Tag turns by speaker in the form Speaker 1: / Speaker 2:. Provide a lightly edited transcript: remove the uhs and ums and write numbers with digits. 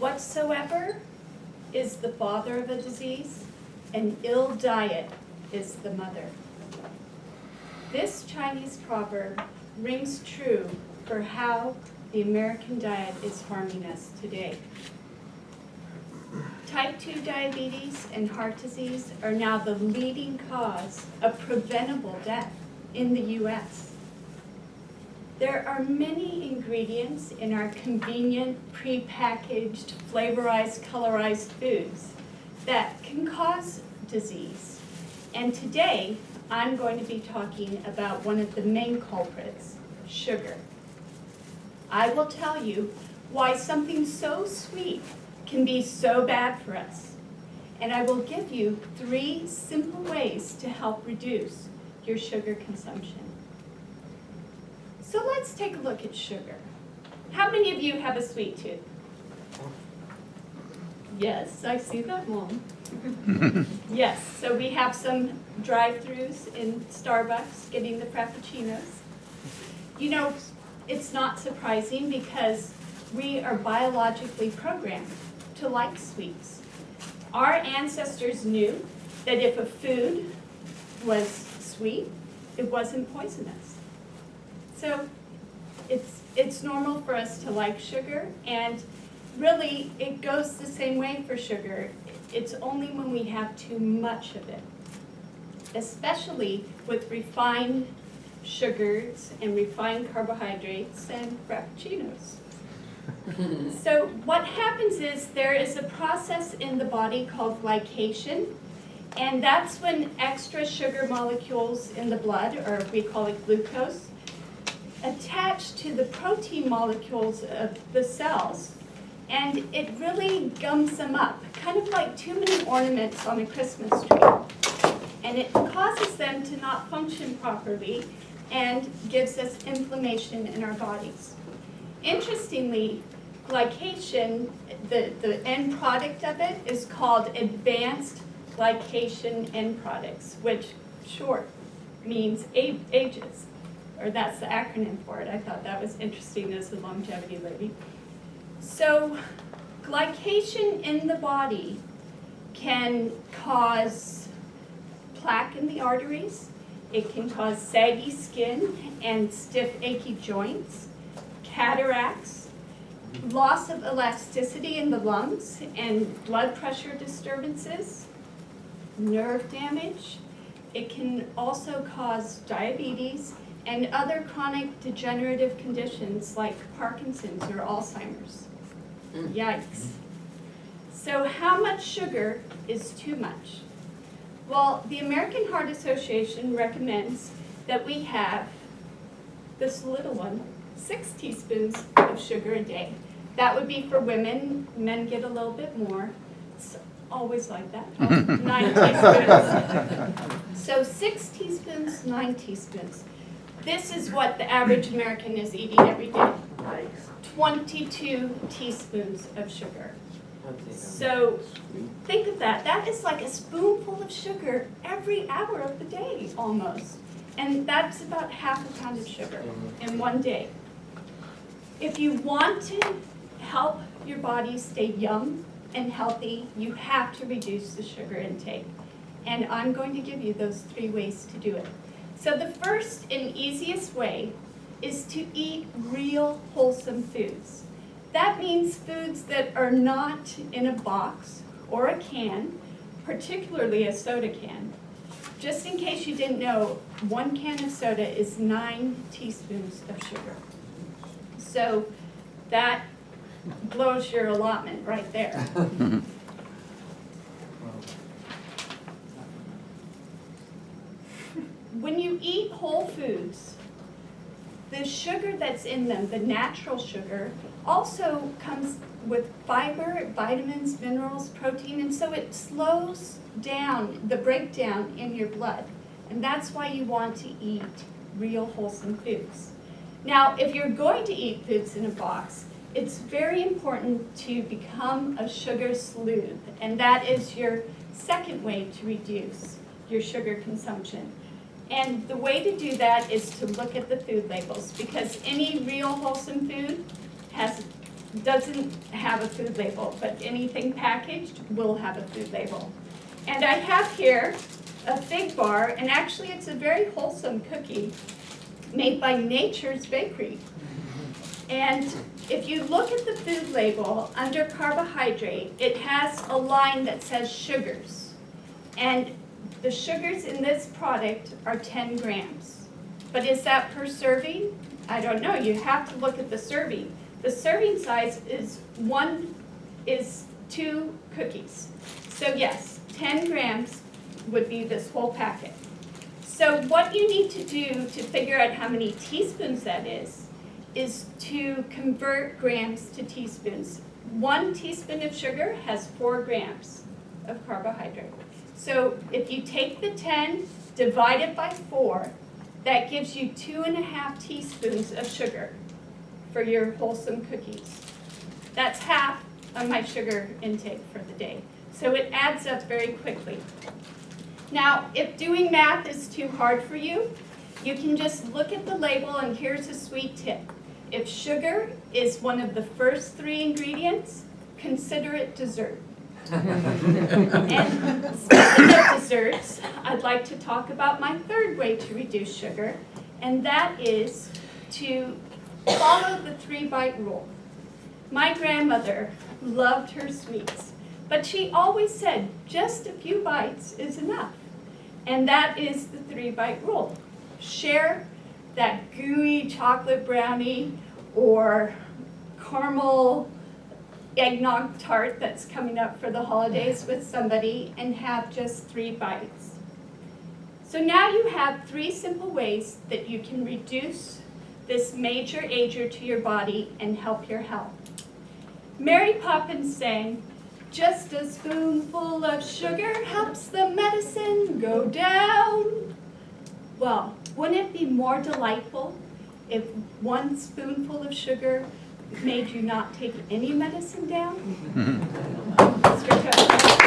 Speaker 1: Whatsoever is the father of a disease, and ill diet is the mother. This Chinese proverb rings true for how the American diet is harming us today. Type 2 diabetes and heart disease are now the leading cause of preventable death in the U.S. There are many ingredients in our convenient, prepackaged, flavorized, colorized foods that can cause disease. And today, I'm going to be talking about one of the main culprits, sugar. I will tell you why something so sweet can be so bad for us. And I will give you 3 simple ways to help reduce your sugar consumption. So let's take a look at sugar. How many of you have a sweet tooth? Yes, I see that, Mom. Yes, so we have some drive-thrus in Starbucks getting the Frappuccinos. You know, it's not surprising because we are biologically programmed to like sweets. Our ancestors knew that if a food was sweet, it wasn't poisonous. So it's normal for us to like sugar, and really it goes the same way for sugar. It's only when we have too much of it, especially with refined sugars and refined carbohydrates and frappuccinos. So what happens is there is a process in the body called glycation, and that's when extra sugar molecules in the blood, or we call it glucose, attach to the protein molecules of the cells, and it really gums them up, kind of like too many ornaments on a Christmas tree. And it causes them to not function properly and gives us inflammation in our bodies. Interestingly, glycation, the end product of it is called advanced glycation end products, which short means ages, or that's the acronym for it. I thought that was interesting as a longevity lady. So glycation in the body can cause plaque in the arteries. It can cause saggy skin and stiff, achy joints, cataracts, loss of elasticity in the lungs, and blood pressure disturbances, nerve damage. It can also cause diabetes and other chronic degenerative conditions like Parkinson's or Alzheimer's. Yikes. So how much sugar is too much? Well, the American Heart Association recommends that we have this little one, 6 teaspoons of sugar a day. That would be for women. Men get a little bit more. It's always like that. 9 teaspoons. So 6 teaspoons, 9 teaspoons. This is what the average American is eating every day. 22 teaspoons of sugar. So think of that. That is like a spoonful of sugar every hour of the day, almost. And that's about half a pound of sugar in one day. If you want to help your body stay young and healthy, you have to reduce the sugar intake. And I'm going to give you those 3 ways to do it. So the first and easiest way is to eat real wholesome foods. That means foods that are not in a box or a can, particularly a soda can. Just in case you didn't know, 1 can of soda is 9 teaspoons of sugar. So that blows your allotment right there. When you eat whole foods, the sugar that's in them, the natural sugar, also comes with fiber, vitamins, minerals, protein, and so it slows down the breakdown in your blood. And that's why you want to eat real wholesome foods. Now, if you're going to eat foods in a box, it's very important to become a sugar sleuth, and that is your second way to reduce your sugar consumption. And the way to do that is to look at the food labels, because any real wholesome food has doesn't have a food label, but anything packaged will have a food label. And I have here a fig bar, and actually it's a very wholesome cookie made by Nature's Bakery. And if you look at the food label, under carbohydrate, it has a line that says sugars. And the sugars in this product are 10 grams. But is that per serving? I don't know. You have to look at the serving. The serving size is 2 cookies. So yes, 10 grams would be this whole packet. So what you need to do to figure out how many teaspoons that is to convert grams to teaspoons. 1 teaspoon of sugar has 4 grams of carbohydrate. So if you take the 10, divide it by 4, that gives you 2.5 teaspoons of sugar for your wholesome cookies. That's half of my sugar intake for the day. So it adds up very quickly. Now, if doing math is too hard for you, you can just look at the label, and here's a sweet tip. If sugar is one of the first 3 ingredients, consider it dessert. And speaking of desserts, I'd like to talk about my third way to reduce sugar, and that is to follow the 3-bite rule. My grandmother loved her sweets, but she always said just a few bites is enough. And that is the 3-bite rule. Share that gooey chocolate brownie or caramel eggnog tart that's coming up for the holidays with somebody and have just 3 bites. So now you have 3 simple ways that you can reduce this major ager to your body and help your health. Mary Poppins sang, "Just a spoonful of sugar helps the medicine go down." Well, wouldn't it be more delightful if 1 spoonful of sugar made you not take any medicine down? Mr. Coach.